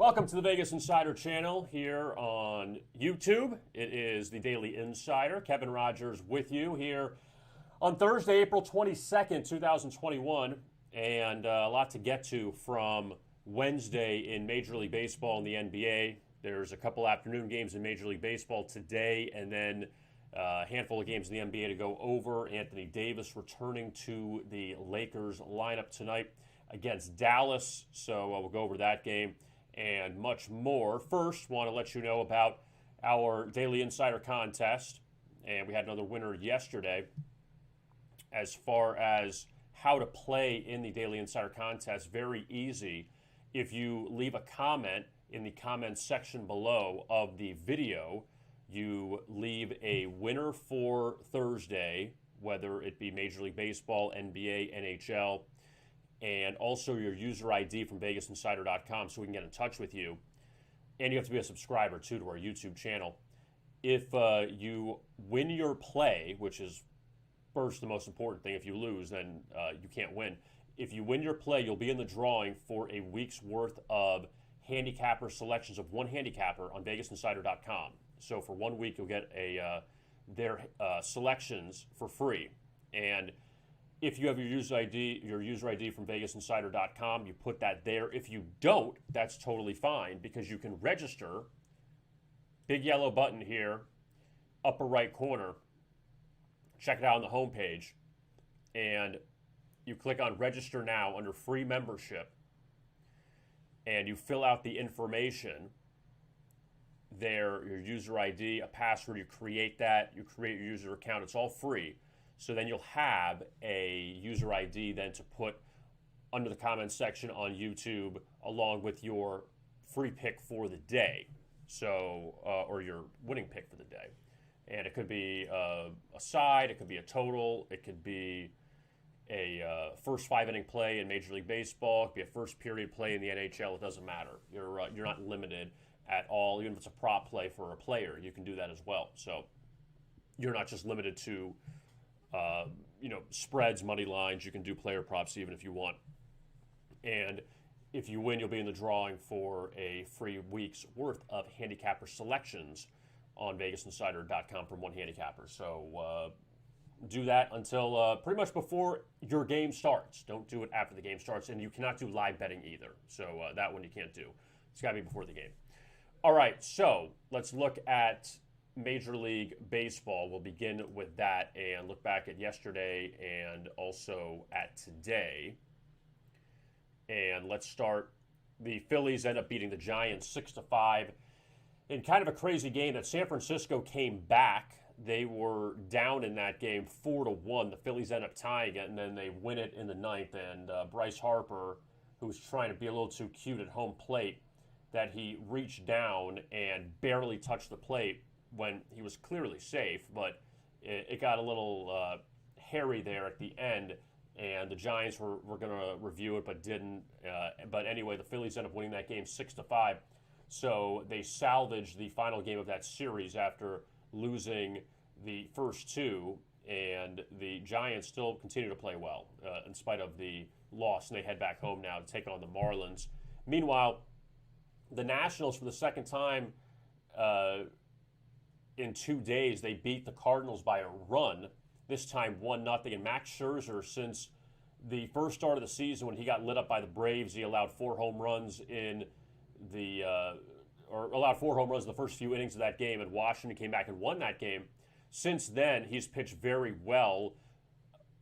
Welcome to the Vegas Insider channel here on YouTube. It is the Daily Insider. Kevin Rogers with you here on Thursday, April 22nd, 2021. And a lot to get to from Wednesday in Major League Baseball and the NBA. There's a couple afternoon games in Major League Baseball today, and then a handful of games in the NBA to go over. Anthony Davis returning to the Lakers lineup tonight against Dallas. So we'll go over that game and much more. First, want to let you know about our Daily Insider contest. And we had another winner yesterday. As far as how to play in the Daily Insider contest, very easy. If you leave a comment in the comments section below of the video, you leave a winner for Thursday, whether it be Major League Baseball, NBA, NHL, and also your user ID from VegasInsider.com so we can get in touch with you. And you have to be a subscriber, too, to our YouTube channel. If you win your play, which is first the most important thing, if you lose, then you can't win. If you win your play, you'll be in the drawing for a week's worth of handicapper selections of one handicapper on VegasInsider.com. So for 1 week, you'll get their selections for free. And if you have your user ID from VegasInsider.com, you put that there. If you don't, that's totally fine because you can register. Big yellow button here, upper right corner. Check it out on the homepage. And you click on Register Now under Free Membership. And you fill out the information there, your user ID, a password. You create that. You create your user account. It's all free. So then you'll have a user ID then to put under the comments section on YouTube along with your free pick for the day. So, or your winning pick for the day. And it could be a side, it could be a total, it could be a first 5-inning play in Major League Baseball, it could be a first period play in the NHL. It doesn't matter. You're not limited at all. Even if it's a prop play for a player, you can do that as well. So you're not just limited to spreads, money lines. You can do player props even if you want. And if you win, you'll be in the drawing for a free week's worth of handicapper selections on VegasInsider.com from one handicapper. So do that until pretty much before your game starts. Don't do it after the game starts. And you cannot do live betting either. So that one you can't do. It's got to be before the game. All right, so let's look at Major League Baseball. We'll begin with that and look back at yesterday and also at today. And let's start. The Phillies end up beating the Giants 6-5 in kind of a crazy game that San Francisco came back. They were down in that game 4-1. The Phillies end up tying it, and then they win it in the ninth. And Bryce Harper, who was trying to be a little too cute at home plate, that he reached down and barely touched the plate when he was clearly safe, but it got a little hairy there at the end, and the Giants were going to review it but didn't. But anyway, the Phillies ended up winning that game 6-5. So they salvaged the final game of that series after losing the first two, and the Giants still continue to play well in spite of the loss, and they head back home now to take on the Marlins. Meanwhile, the Nationals, for the second time in 2 days, they beat the Cardinals by a run, this time 1-0. And Max Scherzer, since the first start of the season when he got lit up by the Braves, he allowed 4 home runs in the first few innings of that game, and Washington came back and won that game. Since then, he's pitched very well,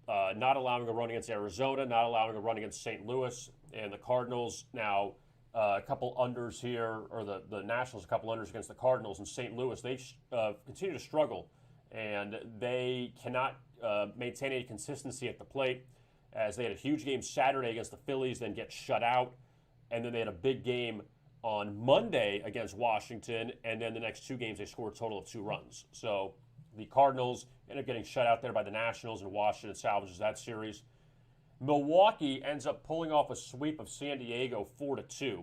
not allowing a run against Arizona, not allowing a run against St. Louis, and the Cardinals now a couple unders here, or the Nationals a couple unders against the Cardinals. And St. Louis, they continue to struggle, and they cannot maintain any consistency at the plate, as they had a huge game Saturday against the Phillies, then get shut out, and then they had a big game on Monday against Washington, and then the next 2 games they scored a total of 2 runs. So the Cardinals end up getting shut out there by the Nationals, and Washington salvages that series. Milwaukee ends up pulling off a sweep of San Diego 4-2.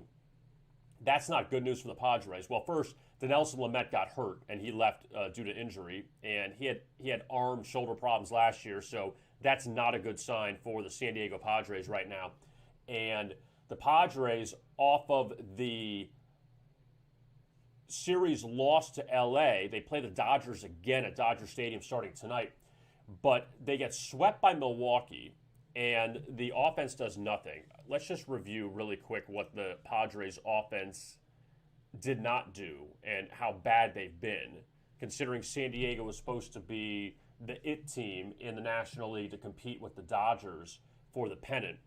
That's not good news for the Padres. Well, first, Dinelson Lamet got hurt, and he left due to injury, and he had arm, shoulder problems last year, so that's not a good sign for the San Diego Padres right now. And the Padres, off of the series lost to LA. They play the Dodgers again at Dodger Stadium starting tonight, but they get swept by Milwaukee, and the offense does nothing. Let's just review really quick what the Padres offense did not do and how bad they've been, considering San Diego was supposed to be the it team in the National League to compete with the Dodgers for the pennant.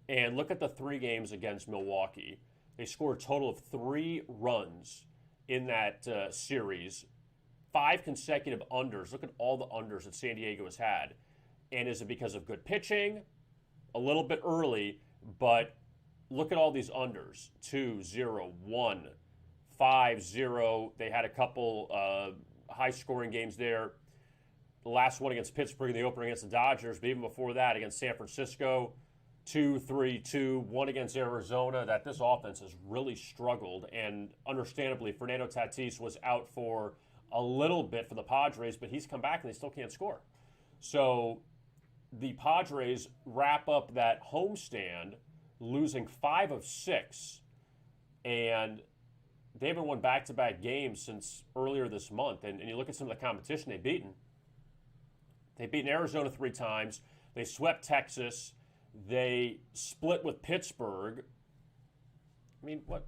And look at the 3 games against Milwaukee. They scored a total of 3 runs in that series, 5 consecutive unders. Look at all the unders that San Diego has had. And is it because of good pitching? A little bit early, but look at all these unders. 2-0, 1, 5-0. They had a couple high-scoring games there. The last one against Pittsburgh in the opener against the Dodgers, but even before that against San Francisco, 2-3-2, 1 against Arizona. That this offense has really struggled, and understandably, Fernando Tatis was out for a little bit for the Padres, but he's come back and they still can't score. So the Padres wrap up that homestand losing 5 of 6, and they haven't won back-to-back games since earlier this month. And you look at some of the competition they've beaten. They've beaten Arizona 3 times. They swept Texas. They split with Pittsburgh. I mean, what?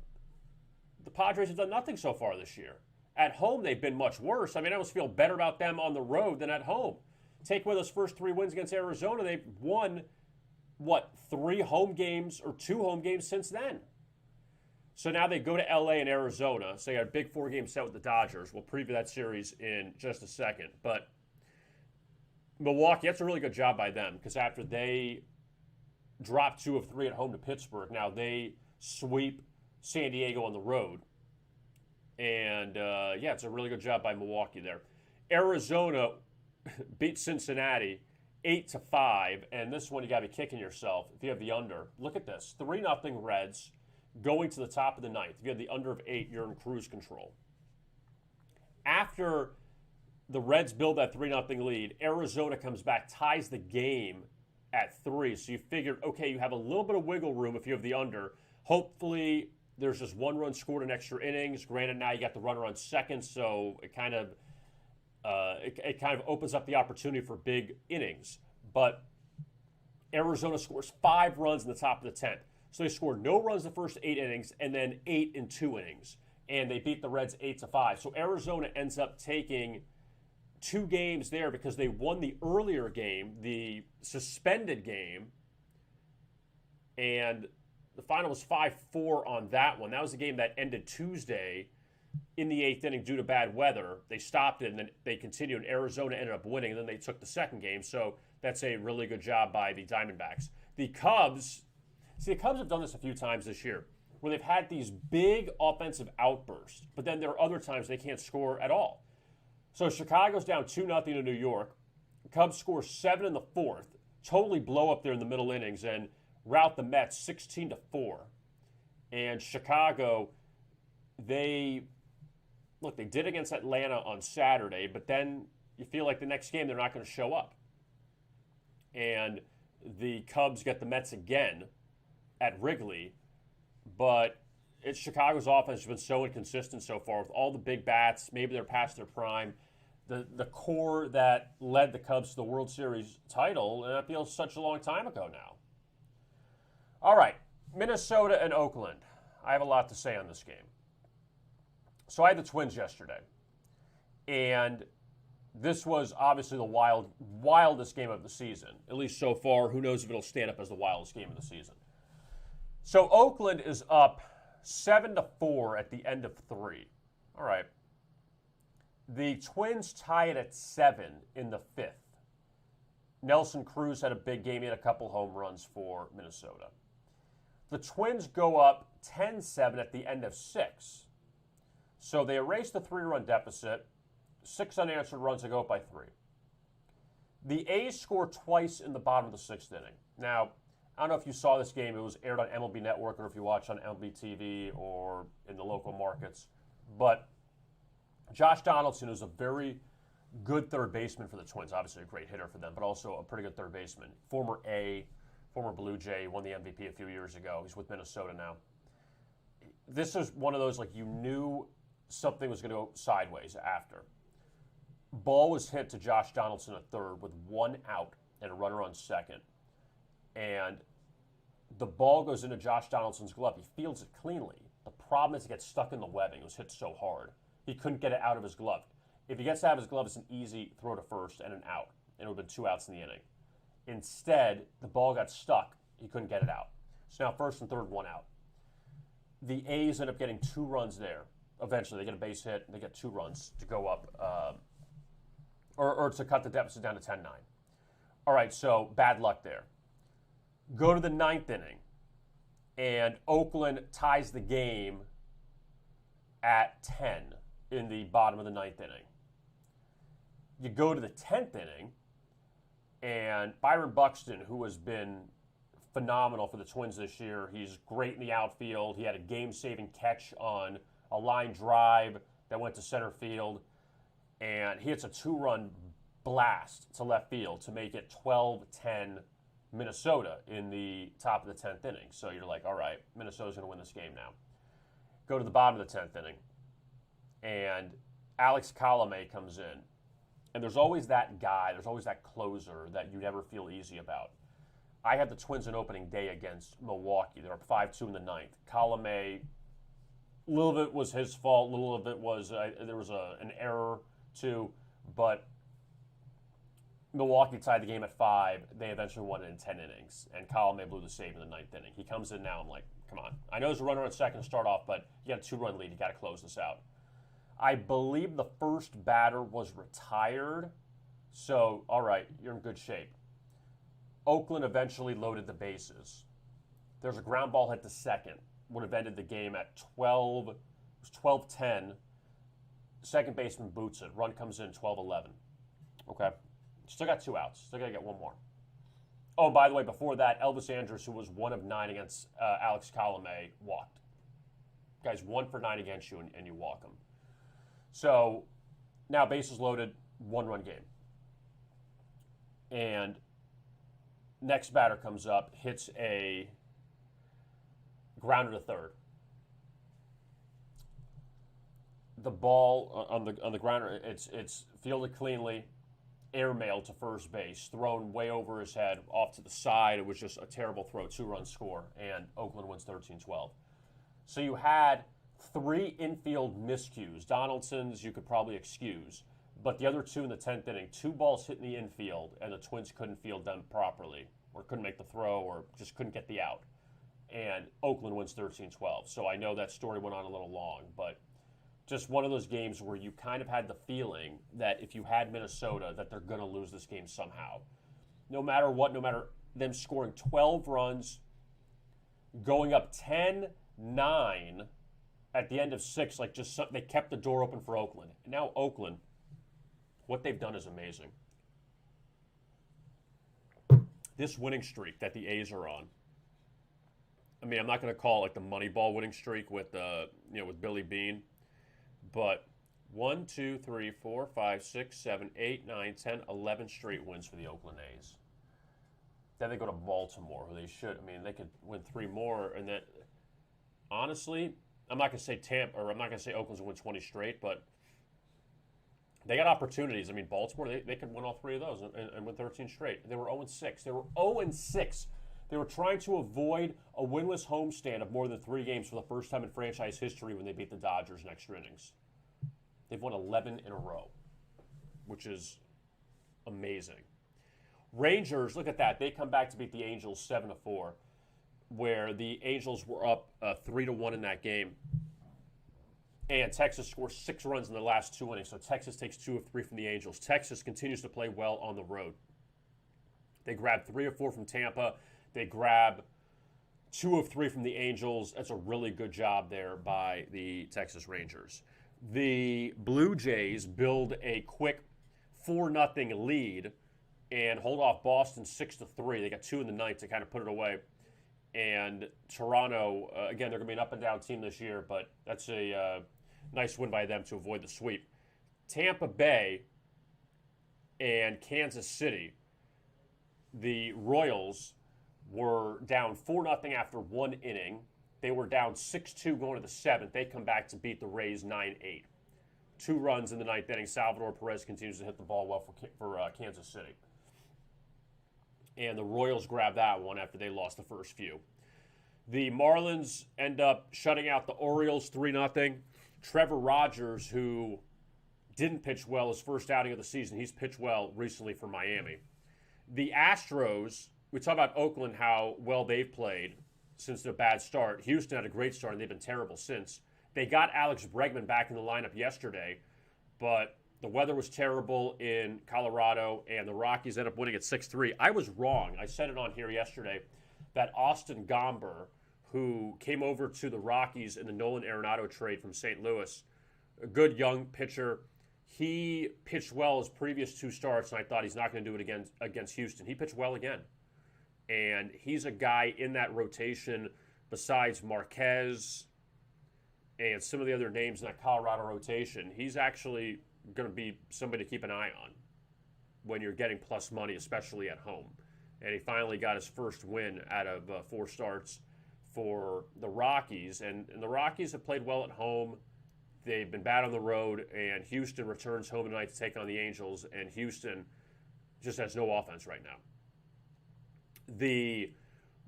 The Padres have done nothing so far this year. At home, they've been much worse. I mean, I almost feel better about them on the road than at home. Take away those first 3 wins against Arizona, they've won, 3 home games or 2 home games since then. So now they go to LA and Arizona. So they got a big 4-game set with the Dodgers. We'll preview that series in just a second. But Milwaukee, that's a really good job by them, because after they dropped 2 of 3 at home to Pittsburgh, now they sweep San Diego on the road. And, it's a really good job by Milwaukee there. Arizona beat Cincinnati 8-5, and this one you got to be kicking yourself if you have the under. Look at this, 3-0 Reds going to the top of the 9th. If you have the under of 8, you're in cruise control. After the Reds build that 3-0 lead, Arizona comes back, ties the game at 3. So you figured, okay, you have a little bit of wiggle room if you have the under. Hopefully there's just 1 run scored in extra innings. Granted, now you got the runner on second, so it kind of opens up the opportunity for big innings. But Arizona scores 5 runs in the top of the 10th. So they scored no runs the first 8 innings and then 8 in 2 innings. And they beat the Reds 8-5. So Arizona ends up taking 2 games there because they won the earlier game, the suspended game, and the final was 5-4 on that one. That was the game that ended Tuesday in the 8th inning due to bad weather. They stopped it, and then they continued, and Arizona ended up winning, and then they took the second game. So that's a really good job by the Diamondbacks. The Cubs have done this a few times this year, where they've had these big offensive outbursts, but then there are other times they can't score at all. So Chicago's down 2-0 to New York. Cubs score 7 in the 4th, totally blow up there in the middle innings, and rout the Mets 16-4. And Chicago, they did against Atlanta on Saturday, but then you feel like the next game they're not going to show up. And the Cubs get the Mets again at Wrigley, but it's Chicago's offense has been so inconsistent so far with all the big bats. Maybe they're past their prime. The core that led the Cubs to the World Series title, and it feels such a long time ago now. All right, Minnesota and Oakland. I have a lot to say on this game. So I had the Twins yesterday, and this was obviously the wildest game of the season, at least so far. Who knows if it'll stand up as the wildest game of the season. So Oakland is up 7-4 at the end of 3. All right. The Twins tie it at 7 in the 5th. Nelson Cruz had a big game. He had a couple home runs for Minnesota. The Twins go up 10-7 at the end of 6. So they erase the 3-run deficit. 6 unanswered runs to go up by 3. The A's score twice in the bottom of the 6th inning. Now, I don't know if you saw this game. It was aired on MLB Network or if you watched on MLB TV or in the local markets. But Josh Donaldson is a very good third baseman for the Twins. Obviously a great hitter for them, but also a pretty good third baseman. Former Blue Jay, won the MVP a few years ago. He's with Minnesota now. this is one of those, like, you knew something was going to go sideways after. Ball was hit to Josh Donaldson at third with 1 out and a runner on second. And the ball goes into Josh Donaldson's glove. He fields it cleanly. The problem is it gets stuck in the webbing. It was hit so hard. He couldn't get it out of his glove. If he gets it out of his glove, it's an easy throw to first and an out. And it would have been 2 outs in the inning. Instead, the ball got stuck. He couldn't get it out. So now first and third, 1 out. The A's end up getting 2 runs there. Eventually, they get a base hit, and they get 2 runs to go up, or to cut the deficit down to 10-9. All right, so bad luck there. Go to the 9th inning, and Oakland ties the game at 10 in the bottom of the 9th inning. You go to the 10th inning, and Byron Buxton, who has been phenomenal for the Twins this year, he's great in the outfield. He had a game-saving catch on a line drive that went to center field, and he hits a 2-run blast to left field to make it 12-10 Minnesota in the top of the 10th inning. So you're like, all right, Minnesota's going to win this game now. Go to the bottom of the 10th inning, and Alex Colomé comes in. And there's always that guy, there's always that closer that you never feel easy about. I had the Twins in opening day against Milwaukee. They're up 5-2 in the 9th. Colomé, a little of it was his fault, a little of it was, there was an error too, but Milwaukee tied the game at 5. They eventually won it in 10 innings, and Colomé blew the save in the 9th inning. He comes in now, I'm like, come on. I know there's a runner on second to start off, but you got a 2-run lead. You got to close this out. I believe the first batter was retired, so, all right, you're in good shape. Oakland eventually loaded the bases. There's a ground ball hit to second. Would have ended the game at 12. It was 12-10. Second baseman boots it. Run comes in 12-11. Okay. Still got 2 outs. Still got to get 1 more. Oh, by the way, before that, Elvis Andrus, who was 1 of 9 against Alex Colomé, walked. Guy's 1 for 9 against you, and you walk him. So now bases loaded, 1-run game. And next batter comes up, hits a grounder to third. The ball on the grounder, it's fielded cleanly, airmailed to first base, thrown way over his head, off to the side. It was just a terrible throw, 2-run score, and Oakland wins 13-12. So you had 3 infield miscues. Donaldson's you could probably excuse, but the other 2 in the 10th inning, 2 balls hit in the infield, and the Twins couldn't field them properly, or couldn't make the throw, or just couldn't get the out. And Oakland wins 13-12. So I know that story went on a little long, but just one of those games where you kind of had the feeling that if you had Minnesota, that they're going to lose this game somehow. No matter what, no matter them scoring 12 runs, going up 10-9 at the end of 6, like just they kept the door open for Oakland. And now Oakland, what they've done is amazing. This winning streak that the A's are on, I mean, I'm not going to call it like the Moneyball winning streak with with Billy Beane, but 1, 2, 3, 4, 5, 6, 7, 8, 9, 10, 11 straight wins for the Oakland A's. Then they go to Baltimore, who they should. I mean, they could win 3 more, and then honestly, I'm not going to say Tampa, or I'm not going to say Oakland's going to win 20 straight, but they got opportunities. I mean, Baltimore, they could win all 3 of those and win 13 straight. They were 0-6. They were 0-6. They were trying to avoid a winless homestand of more than 3 games for the first time in franchise history when they beat the Dodgers in extra innings. They've won 11 in a row, which is amazing. Rangers, look at that. They come back to beat the Angels 7-4, where the Angels were up 3-1 in that game. And Texas scores 6 runs in the last 2 innings, so Texas takes 2 of 3 from the Angels. Texas continues to play well on the road. They grab 3 of 4 from Tampa. They grab 2 of 3 from the Angels. That's a really good job there by the Texas Rangers. The Blue Jays build a quick 4-0 lead and hold off Boston 6-3. They got 2 in the ninth to kind of put it away. And Toronto, again, they're going to be an up-and-down team this year, but that's a nice win by them to avoid the sweep. Tampa Bay and Kansas City, the Royals were down 4-0 after 1 inning. They were down 6-2 going to the 7th. They come back to beat the Rays 9-8. 2 runs in the 9th inning. Salvador Perez continues to hit the ball well for Kansas City. And the Royals grab that one after they lost the first few. The Marlins end up shutting out the Orioles 3-0. Trevor Rogers, who didn't pitch well his first outing of the season, he's pitched well recently for Miami. The Astros, we talk about Oakland, how well they've played since their bad start. Houston had a great start, and they've been terrible since. They got Alex Bregman back in the lineup yesterday, but the weather was terrible in Colorado, and the Rockies ended up winning at 6-3. I was wrong. I said it on here yesterday that Austin Gomber, who came over to the Rockies in the Nolan Arenado trade from St. Louis, a good young pitcher, he pitched well his previous 2 starts, and I thought he's not going to do it again against Houston. He pitched well again. And he's a guy in that rotation besides Marquez and some of the other names in that Colorado rotation. He's actually going to be somebody to keep an eye on when you're getting plus money, especially at home. And he finally got his first win out of 4 starts for the Rockies. And the Rockies have played well at home. They've been bad on the road, and Houston returns home tonight to take on the Angels, and Houston just has no offense right now. The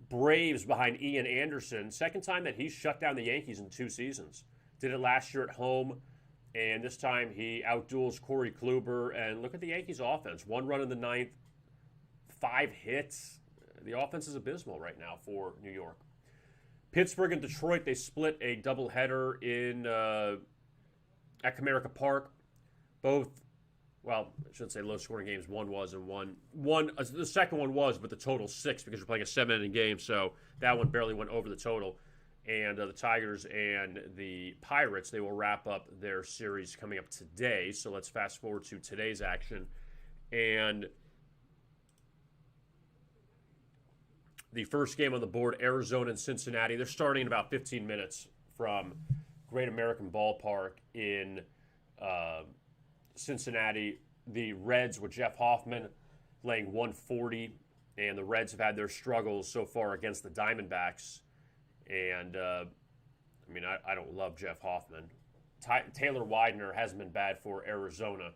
Braves behind Ian Anderson, second time that he's shut down the Yankees in 2 seasons. Did it last year at home, and this time he outduels Corey Kluber. And look at the Yankees' offense. 1 run in the 9th, 5 hits. The offense is abysmal right now for New York. Pittsburgh and Detroit, they split a doubleheader at Comerica Park. Both, well, I shouldn't say low-scoring games. One was and one. The second one was, but the total's 6 because you're playing a 7-inning game, so that one barely went over the total. And the Tigers and the Pirates, they will wrap up their series coming up today. So let's fast forward to today's action. And the first game on the board, Arizona and Cincinnati. They're starting in about 15 minutes from Great American Ballpark in Cincinnati. The Reds with Jeff Hoffman laying 140, and the Reds have had their struggles so far against the Diamondbacks. And, I don't love Jeff Hoffman. Taylor Widener hasn't been bad for Arizona,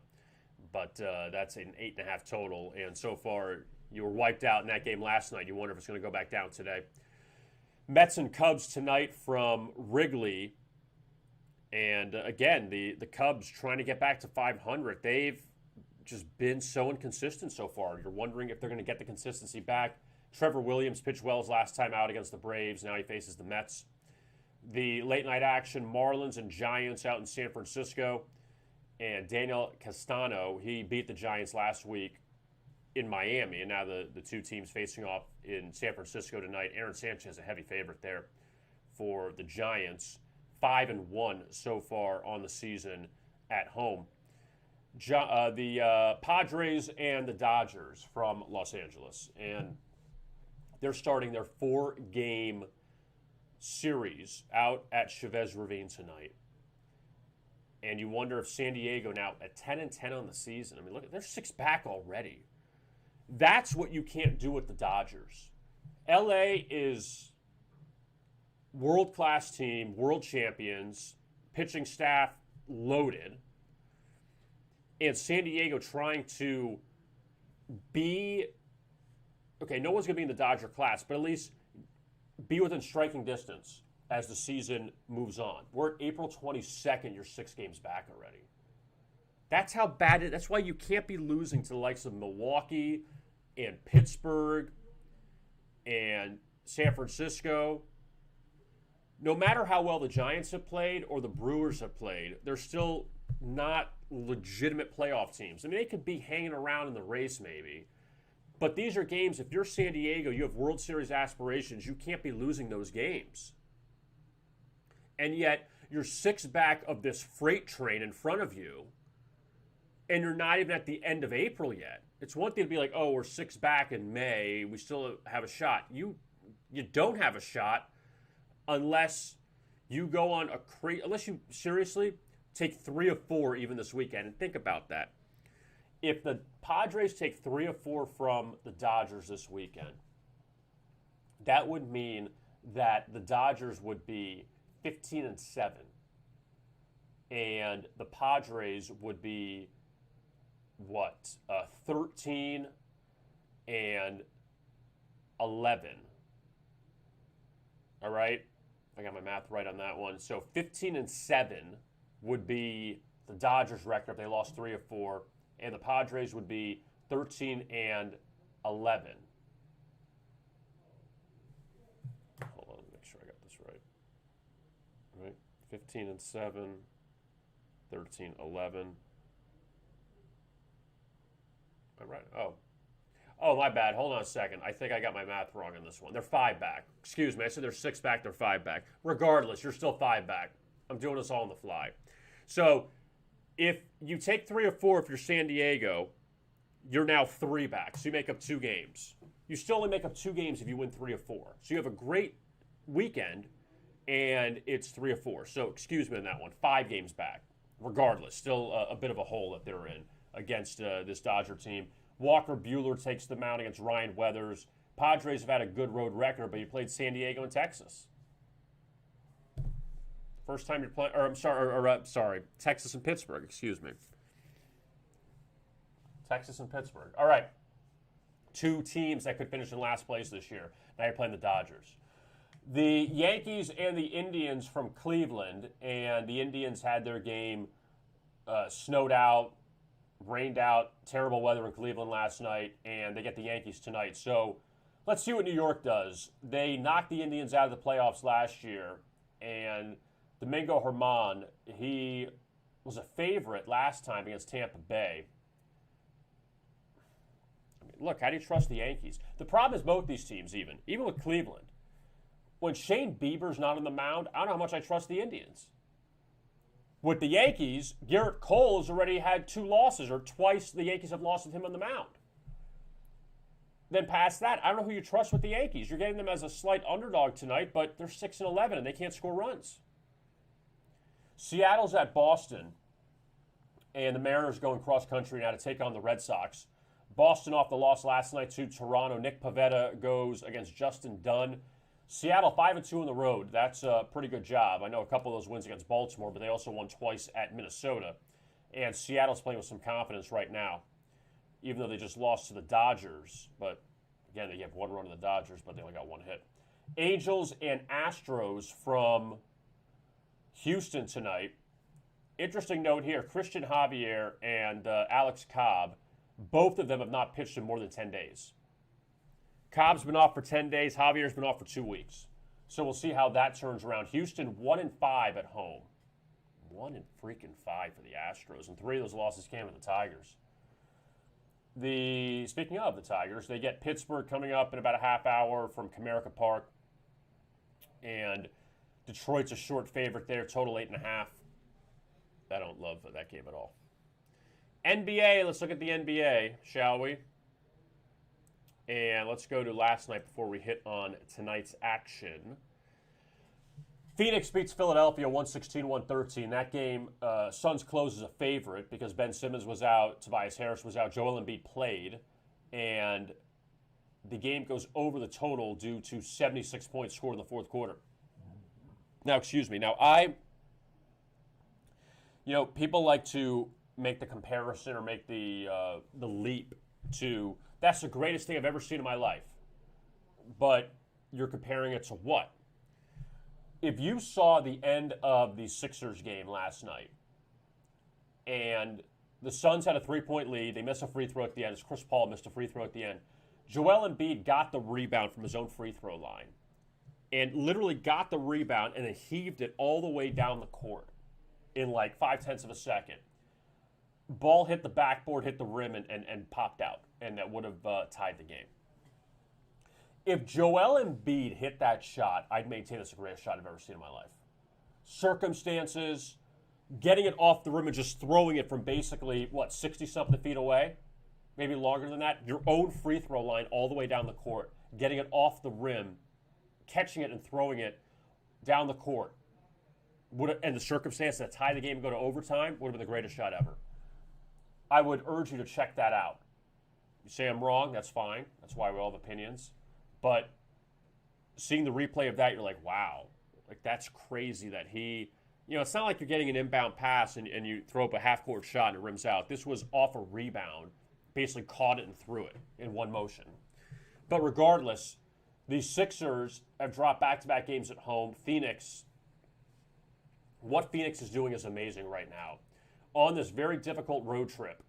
but that's an 8.5 total. And so far, you were wiped out in that game last night. You wonder if it's going to go back down today. Mets and Cubs tonight from Wrigley. And again, the Cubs trying to get back to 500. They've just been so inconsistent so far. You're wondering if they're going to get the consistency back. Trevor Williams pitched well his last time out against the Braves. Now he faces the Mets. The late night action, Marlins and Giants out in San Francisco. And Daniel Castano, he beat the Giants last week in Miami. And now the 2 teams facing off in San Francisco tonight. Aaron Sanchez, a heavy favorite there for the Giants. 5-1 so far on the season at home. The Padres and the Dodgers from Los Angeles. And they're starting their 4-game series out at Chavez Ravine tonight. And you wonder if San Diego now at 10-10 on the season. Look, they're 6 back already. That's what you can't do with the Dodgers. LA is world-class team, world champions, pitching staff loaded, and San Diego trying to be, okay, no one's going to be in the Dodger class, but at least be within striking distance as the season moves on. We're at April 22nd, you're 6 games back already. That's how bad it is. That's why you can't be losing to the likes of Milwaukee and Pittsburgh and San Francisco. No matter how well the Giants have played or the Brewers have played, they're still not legitimate playoff teams. They could be hanging around in the race maybe. But these are games, if you're San Diego, you have World Series aspirations, you can't be losing those games. And yet, you're 6 back of this freight train in front of you, and you're not even at the end of April yet. It's one thing to be like, oh, we're 6 back in May, we still have a shot. You don't have a shot unless you go on unless you seriously take 3 of 4 even this weekend. And think about that. If the Padres take 3 of 4 from the Dodgers this weekend, that would mean that the Dodgers would be 15-7, and the Padres would be 13-11. All right, I got my math right on that one. So 15-7 would be the Dodgers' record if they lost 3 of 4, and the Padres would be 13-11. Hold on, let me make sure I got this right. All right, 15-7, 13-11. All right. Oh, my bad. Hold on a second. I think I got my math wrong on this one. They're 5 back. Excuse me. I said they're 6 back. They're 5 back. Regardless, you're still 5 back. I'm doing this all on the fly. So if you take 3 or 4, if you're San Diego, you're now 3 back. So you make up 2 games. You still only make up 2 games if you win 3 or 4. So you have a great weekend, and it's 3 or 4. So excuse me on that one. 5 games back. Regardless, still a bit of a hole that they're in against this Dodger team. Walker Buehler takes the mound against Ryan Weathers. Padres have had a good road record, but you played San Diego and Texas. First time you're playing, sorry, Texas and Pittsburgh, excuse me. Texas and Pittsburgh. All right. 2 teams that could finish in last place this year. Now you're playing the Dodgers. The Yankees and the Indians from Cleveland, and the Indians had their game snowed out, rained out, terrible weather in Cleveland last night, and they get the Yankees tonight. So let's see what New York does. They knocked the Indians out of the playoffs last year, and Domingo Germán, he was a favorite last time against Tampa Bay. I mean, look, how do you trust the Yankees? The problem is both these teams, even with Cleveland. When Shane Bieber's not on the mound, I don't know how much I trust the Indians. With the Yankees, Garrett Cole has already had 2 losses, or twice the Yankees have lost with him on the mound. Then past that, I don't know who you trust with the Yankees. You're getting them as a slight underdog tonight, but they're 6-11 and they can't score runs. Seattle's at Boston, and the Mariners going cross country now to take on the Red Sox. Boston off the loss last night to Toronto. Nick Pivetta goes against Justin Dunn. Seattle 5-2 on the road. That's a pretty good job. I know a couple of those wins against Baltimore, but they also won twice at Minnesota. And Seattle's playing with some confidence right now, even though they just lost to the Dodgers. But again, they have 1 run to the Dodgers, but they only got 1 hit. Angels and Astros from Houston tonight. Interesting note here, Christian Javier and Alex Cobb, both of them have not pitched in more than 10 days. Cobb's been off for 10 days. Javier's been off for 2 weeks. So we'll see how that turns around. Houston 1-5 at home. 1-5 for the Astros, and 3 of those losses came to the Tigers. Speaking of the Tigers, they get Pittsburgh coming up in about a half hour from Comerica Park, and Detroit's a short favorite there, total 8.5. I don't love that game at all. NBA, let's look at the NBA, shall we? And let's go to last night before we hit on tonight's action. Phoenix beats Philadelphia 116-113. That game, Suns closed as a favorite because Ben Simmons was out, Tobias Harris was out, Joel Embiid played, and the game goes over the total due to 76 points scored in the fourth quarter. Now, people like to make the comparison or make the leap to, that's the greatest thing I've ever seen in my life. But you're comparing it to what? If you saw the end of the Sixers game last night and the Suns had a 3-point lead, they missed a free throw at the end. It's Chris Paul missed a free throw at the end. Joel Embiid got the rebound from his own free throw line and literally got the rebound and then heaved it all the way down the court in like 0.5 of a second. Ball hit the backboard, hit the rim, and popped out, and that would have tied the game. If Joel Embiid hit that shot, I'd maintain it's the greatest shot I've ever seen in my life. Circumstances, getting it off the rim and just throwing it from basically, 60-something feet away? Maybe longer than that. Your own free throw line all the way down the court, getting it off the rim, catching it and throwing it down the court. And the circumstance that tie the game and go to overtime would have been the greatest shot ever. I would urge you to check that out. You say I'm wrong, that's fine. That's why we all have opinions. But seeing the replay of that, you're like, wow, like that's crazy that he, it's not like you're getting an inbound pass and you throw up a half-court shot and it rims out. This was off a rebound, basically caught it and threw it in one motion. But regardless, the Sixers have dropped back-to-back games at home. What Phoenix is doing is amazing right now. On this very difficult road trip,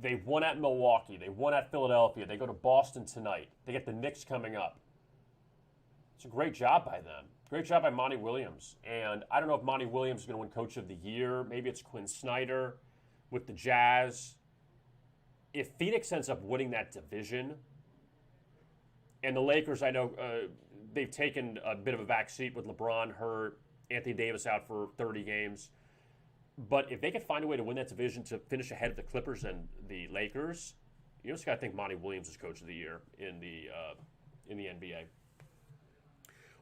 they won at Milwaukee. They won at Philadelphia. They go to Boston tonight. They get the Knicks coming up. It's a great job by them. Great job by Monty Williams. And I don't know if Monty Williams is going to win Coach of the Year. Maybe it's Quinn Snyder with the Jazz. If Phoenix ends up winning that division, and the Lakers, I know they've taken a bit of a backseat with LeBron hurt, Anthony Davis out for 30 games. But if they could find a way to win that division to finish ahead of the Clippers and the Lakers, you just got to think Monty Williams is Coach of the Year in the NBA.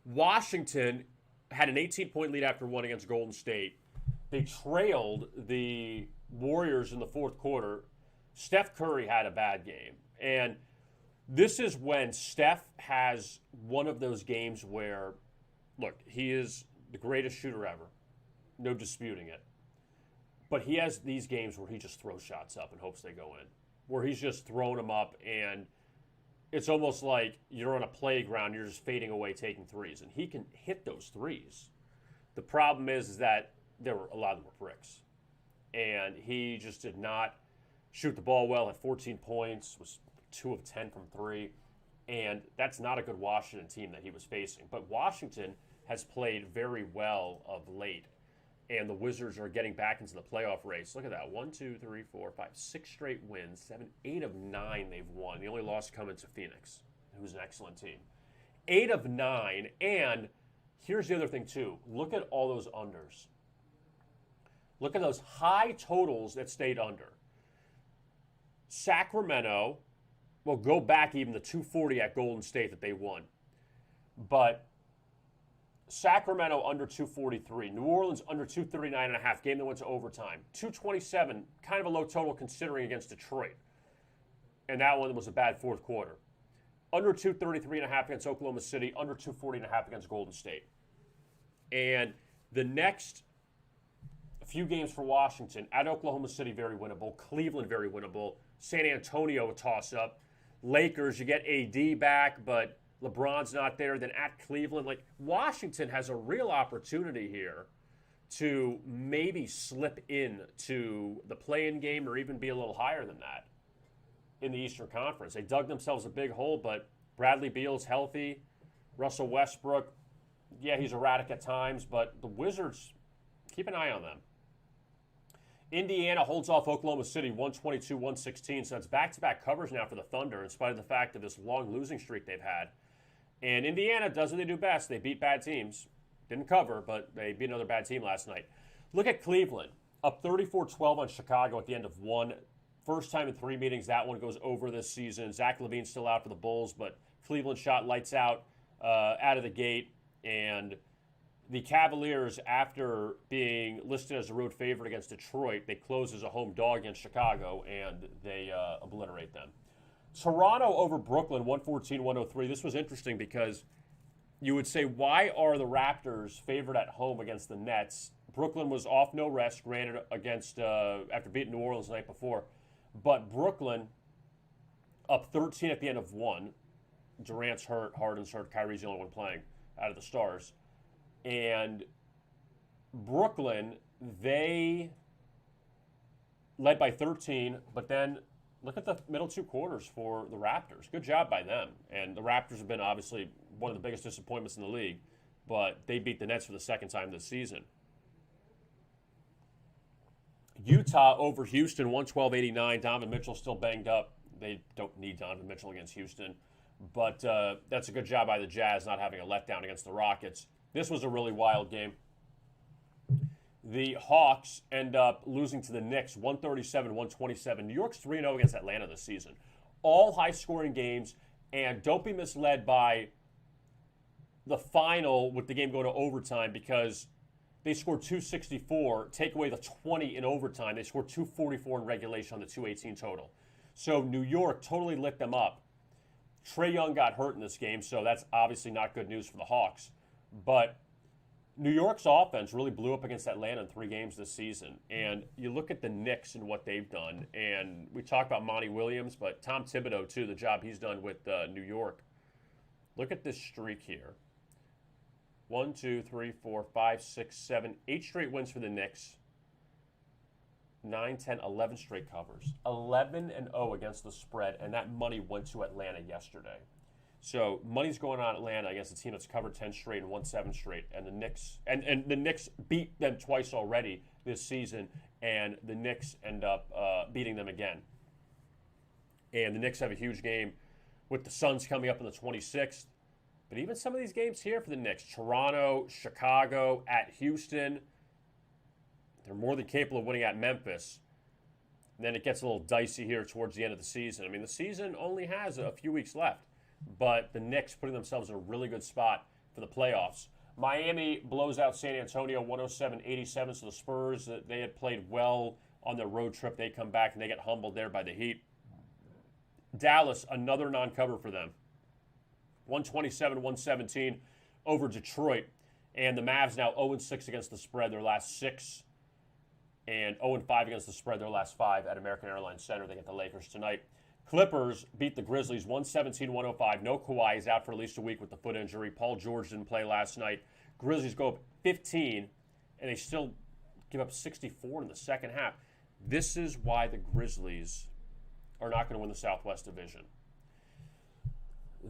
Washington had an 18-point lead after one against Golden State. They trailed the Warriors in the fourth quarter. Steph Curry had a bad game. And this is when Steph has one of those games where, look, he is the greatest shooter ever. No disputing it. But he has these games where he just throws shots up and hopes they go in. Where he's just throwing them up and it's almost like you're on a playground, you're just fading away taking threes. And he can hit those threes. The problem is that a lot of them were bricks. And he just did not shoot the ball well, had 14 points, was 2 of 10 from 3. And that's not a good Washington team that he was facing. But Washington has played very well of late. And the Wizards are getting back into the playoff race. Look at that. 1, 2, 3, 4, 5, 6 straight wins. 8 of 9 they've won. The only loss coming to Phoenix, who's an excellent team. 8 of 9. And here's the other thing, too. Look at all those unders. Look at those high totals that stayed under. Sacramento will go back even to 240 at Golden State that they won. But Sacramento under 243. New Orleans under 239.5. Game that went to overtime. 227, kind of a low total considering against Detroit. And that one was a bad fourth quarter. Under 233.5 against Oklahoma City. Under 240.5 against Golden State. And the next few games for Washington, at Oklahoma City, very winnable. Cleveland, very winnable. San Antonio, a toss-up. Lakers, you get AD back, but LeBron's not there. Then at Cleveland, like Washington has a real opportunity here to maybe slip into the play-in game or even be a little higher than that in the Eastern Conference. They dug themselves a big hole, but Bradley Beal's healthy. Russell Westbrook, yeah, he's erratic at times, but the Wizards, keep an eye on them. Indiana holds off Oklahoma City 122-116, so it's back-to-back covers now for the Thunder in spite of the fact of this long losing streak they've had. And Indiana does what they do best. They beat bad teams. Didn't cover, but they beat another bad team last night. Look at Cleveland, up 34-12 on Chicago at the end of one. First time in 3 meetings that one goes over this season. Zach LaVine's still out for the Bulls, but Cleveland shot lights out of the gate. And the Cavaliers, after being listed as a road favorite against Detroit, they close as a home dog against Chicago, and they obliterate them. Toronto over Brooklyn, 114-103. This was interesting because you would say, why are the Raptors favored at home against the Nets? Brooklyn was off no rest, granted, against after beating New Orleans the night before. But Brooklyn up 13 at the end of one. Durant's hurt, Harden's hurt, Kyrie's the only one playing out of the stars. And Brooklyn, they led by 13, but then look at the middle 2 quarters for the Raptors. Good job by them. And the Raptors have been obviously one of the biggest disappointments in the league, but they beat the Nets for the second time this season. Utah over Houston, 112-89. Donovan Mitchell still banged up. They don't need Donovan Mitchell against Houston. But that's a good job by the Jazz not having a letdown against the Rockets. This was a really wild game. The Hawks end up losing to the Knicks, 137-127. New York's 3-0 against Atlanta this season. All high-scoring games, and don't be misled by the final with the game going to overtime because they scored 264, take away the 20 in overtime. They scored 244 in regulation on the 218 total. So New York totally lit them up. Trae Young got hurt in this game, so that's obviously not good news for the Hawks. But New York's offense really blew up against Atlanta in 3 games this season. And you look at the Knicks and what they've done, and we talk about Monty Williams, but Tom Thibodeau, too, the job he's done with New York. Look at this streak here. 1, 2, 3, 4, 5, 6, 7, 8 straight wins for the Knicks. 9, 10, 11 straight covers. 11-0 against the spread, and that money went to Atlanta yesterday. So money's going on Atlanta against a team that's covered 10 straight and won 7 straight, and the Knicks and the Knicks beat them twice already this season, and the Knicks end up beating them again. And the Knicks have a huge game with the Suns coming up on the 26th. But even some of these games here for the Knicks, Toronto, Chicago, at Houston, they're more than capable of winning at Memphis. And then it gets a little dicey here towards the end of the season. I mean, the season only has a few weeks left, but the Knicks putting themselves in a really good spot for the playoffs. Miami blows out San Antonio 107-87, so the Spurs, they had played well on their road trip. They come back and they get humbled there by the Heat. Dallas, another non-cover for them. 127-117 over Detroit. And the Mavs now 0-6 against the spread their last 6. And 0-5 against the spread their last 5 at American Airlines Center. They get the Lakers tonight. Clippers beat the Grizzlies 117-105. No Kawhi. He's out for at least a week with the foot injury. Paul George didn't play last night. Grizzlies go up 15, and they still give up 64 in the second half. This is why the Grizzlies are not going to win the Southwest Division.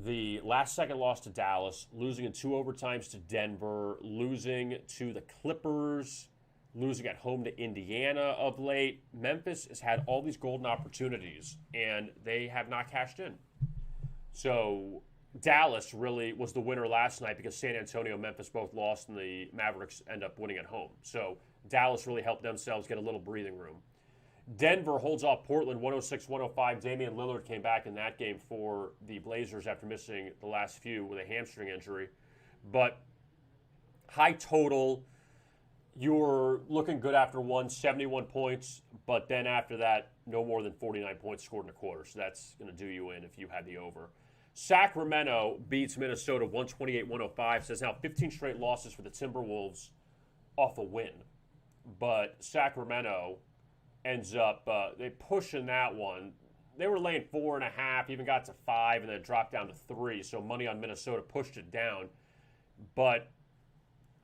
The last-second loss to Dallas, losing in 2 overtimes to Denver, losing to the Clippers, losing at home to Indiana of late. Memphis has had all these golden opportunities, and they have not cashed in. So Dallas really was the winner last night because San Antonio and Memphis both lost, and the Mavericks end up winning at home. So Dallas really helped themselves get a little breathing room. Denver holds off Portland 106-105. Damian Lillard came back in that game for the Blazers after missing the last few with a hamstring injury. But high total, you're looking good after 71 points, but then after that, no more than 49 points scored in a quarter. So that's going to do you in if you had the over. Sacramento beats Minnesota 128-105. So it's now 15 straight losses for the Timberwolves off a win. But Sacramento ends up, they push in that one. They were laying 4.5, even got to 5, and then dropped down to 3. So money on Minnesota pushed it down. But,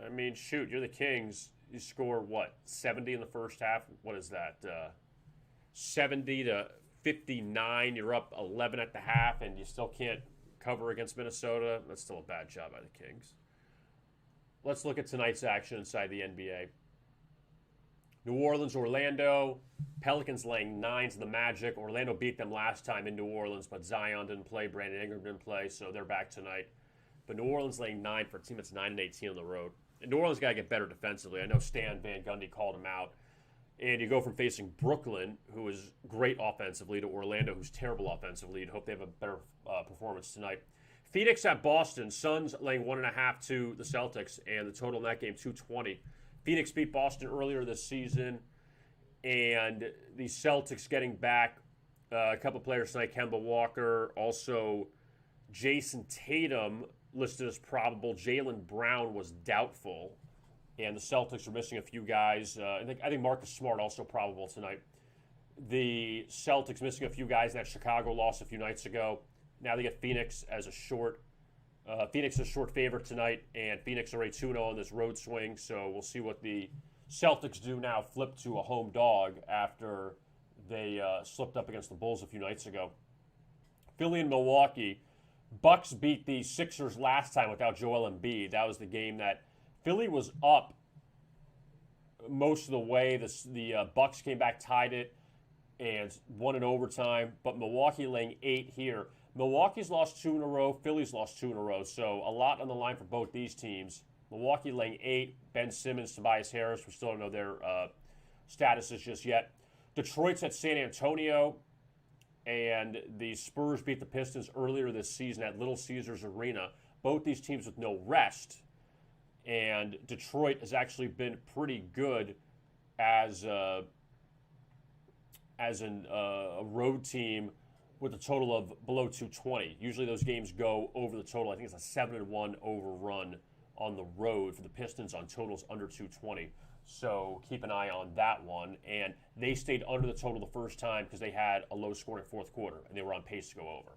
I mean, shoot, you're the Kings. You score, what, 70 in the first half? What is that? 70-59. You're up 11 at the half, and you still can't cover against Minnesota. That's still a bad job by the Kings. Let's look at tonight's action inside the NBA. New Orleans, Orlando. Pelicans laying 9 to the Magic. Orlando beat them last time in New Orleans, but Zion didn't play. Brandon Ingram didn't play, so they're back tonight. But New Orleans laying 9 for a team that's 9-18 on the road. And New Orleans got to get better defensively. I know Stan Van Gundy called him out. And you go from facing Brooklyn, who is great offensively, to Orlando, who's terrible offensively. You'd hope they have a better performance tonight. Phoenix at Boston. Suns laying 1.5 to the Celtics, and the total in that game, 220. Phoenix beat Boston earlier this season, and the Celtics getting back a couple players tonight. Kemba Walker, also Jason Tatum listed as probable. Jaylen Brown was doubtful, and the Celtics are missing a few guys. I think Marcus Smart also probable tonight. The Celtics missing a few guys in that Chicago loss a few nights ago. Now they get Phoenix as a short. Phoenix is a short favorite tonight, and Phoenix are a 2-0 on this road swing, so we'll see what the Celtics do now, flip to a home dog after they slipped up against the Bulls a few nights ago. Philly and Milwaukee. Bucks beat the Sixers last time without Joel Embiid. That was the game that Philly was up most of the way. The Bucks came back, tied it, and won in overtime, but Milwaukee laying 8 here. Milwaukee's lost 2 in a row. Philly's lost 2 in a row. So a lot on the line for both these teams. Milwaukee laying 8. Ben Simmons, Tobias Harris. We still don't know their statuses just yet. Detroit's at San Antonio. And the Spurs beat the Pistons earlier this season at Little Caesars Arena. Both these teams with no rest. And Detroit has actually been pretty good as a road team with a total of below 220. Usually those games go over the total. I think it's a 7-1 overrun on the road for the Pistons on totals under 220. So keep an eye on that one. And they stayed under the total the first time because they had a low-scoring fourth quarter, and they were on pace to go over.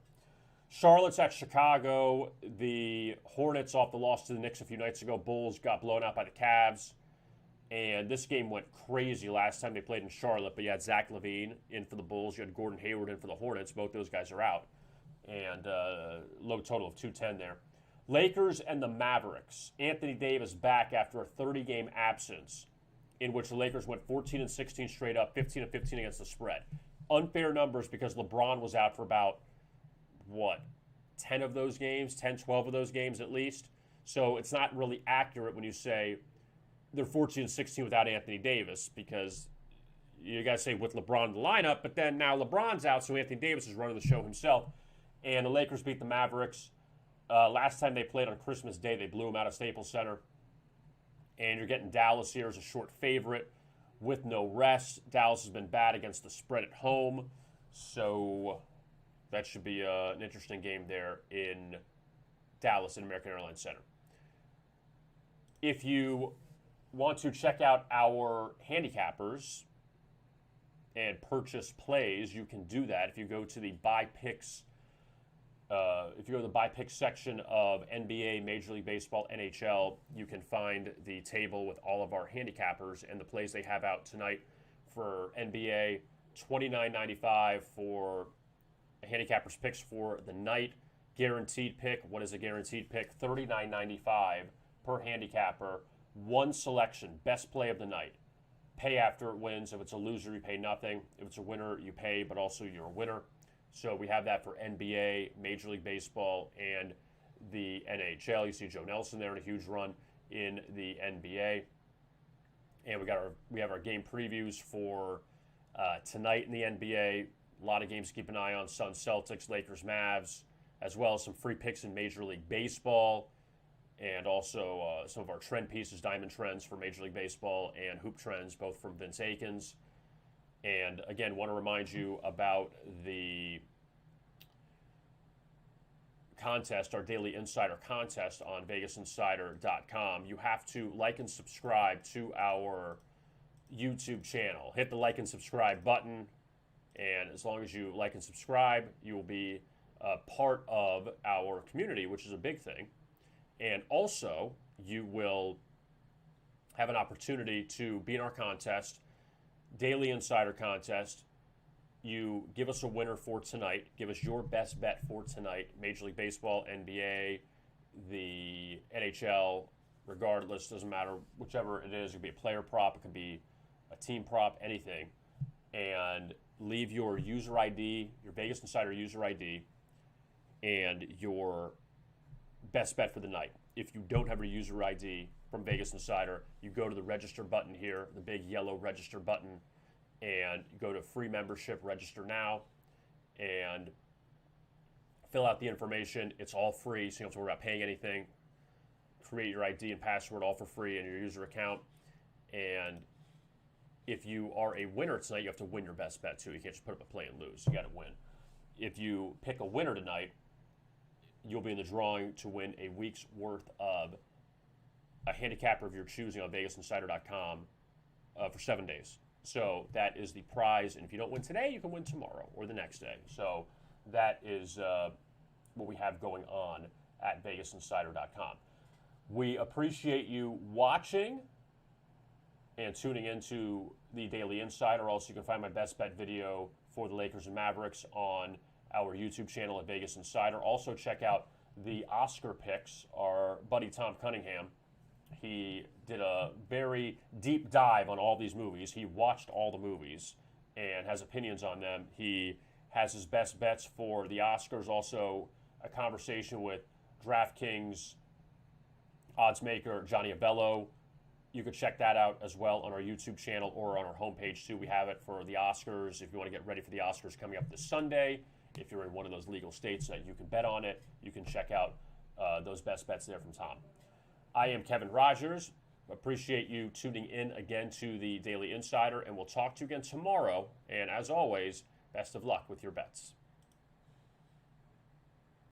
Charlotte's at Chicago. The Hornets, off the loss to the Knicks a few nights ago. Bulls got blown out by the Cavs. And this game went crazy last time they played in Charlotte. But you had Zach LaVine in for the Bulls. You had Gordon Hayward in for the Hornets. Both those guys are out. And low total of 210 there. Lakers and the Mavericks. Anthony Davis back after a 30-game absence, in which the Lakers went 14-16 straight up, 15-15 against the spread. Unfair numbers because LeBron was out for about, 10 of those games, 10, 12 of those games at least. So it's not really accurate when you say they're 14-16 without Anthony Davis, because you got to say with LeBron in the lineup, but then now LeBron's out, so Anthony Davis is running the show himself. And the Lakers beat the Mavericks. Last time they played on Christmas Day, they blew them out of Staples Center. And you're getting Dallas here as a short favorite with no rest. Dallas has been bad against the spread at home. So that should be an interesting game there in Dallas in American Airlines Center. If you want to check out our handicappers and purchase plays, you can do that if you go to the Buy Picks. If you go to the Buy Picks section of NBA, Major League Baseball, NHL, you can find the table with all of our handicappers and the plays they have out tonight. For NBA, $29.95 for a handicapper's picks for the night. Guaranteed pick. What is a guaranteed pick? $39.95 per handicapper. One selection, best play of the night. Pay after it wins. If it's a loser, you pay nothing. If it's a winner, you pay, but also you're a winner. So we have that for NBA, Major League Baseball, and the NHL. You see Joe Nelson there in a huge run in the NBA. And we have our game previews for tonight in the NBA. A lot of games to keep an eye on. Suns, Celtics, Lakers, Mavs, as well as some free picks in Major League Baseball. And also some of our trend pieces, diamond trends for Major League Baseball and hoop trends, both from Vince Akins. And again, want to remind you about the contest, our daily insider contest on VegasInsider.com. You have to like and subscribe to our YouTube channel. Hit the like and subscribe button, and as long as you like and subscribe, you will be a part of our community, which is a big thing. And also, you will have an opportunity to be in our contest, Daily Insider Contest. You give us a winner for tonight. Give us your best bet for tonight. Major League Baseball, NBA, the NHL, regardless, doesn't matter, whichever it is. It could be a player prop, it could be a team prop, anything. And leave your user ID, your Vegas Insider user ID, and your best bet for the night. If you don't have a user ID from Vegas Insider, you go to the register button here, the big yellow register button, and go to free membership, register now, and fill out the information. It's all free, so you don't have to worry about paying anything. Create your ID and password all for free in your user account. And if you are a winner tonight, you have to win your best bet too. You can't just put up a play and lose. You got to win. If you pick a winner tonight, you'll be in the drawing to win a week's worth of a handicapper of your choosing on VegasInsider.com for 7 days. So that is the prize. And if you don't win today, you can win tomorrow or the next day. So that is what we have going on at VegasInsider.com. We appreciate you watching and tuning into the Daily Insider. Also, you can find my best bet video for the Lakers and Mavericks on our YouTube channel at Vegas Insider. Also, check out the Oscar picks. Our buddy Tom Cunningham, he did a very deep dive on all these movies. He watched all the movies and has opinions on them. He has his best bets for the Oscars. Also, a conversation with DraftKings odds maker Johnny Avello. You could check that out as well on our YouTube channel or on our homepage too. We have it for the Oscars. If you want to get ready for the Oscars coming up this Sunday, if you're in one of those legal states that you can bet on it, you can check out those best bets there from Tom. I am Kevin Rogers. Appreciate you tuning in again to the Daily Insider, and we'll talk to you again tomorrow. And as always, best of luck with your bets.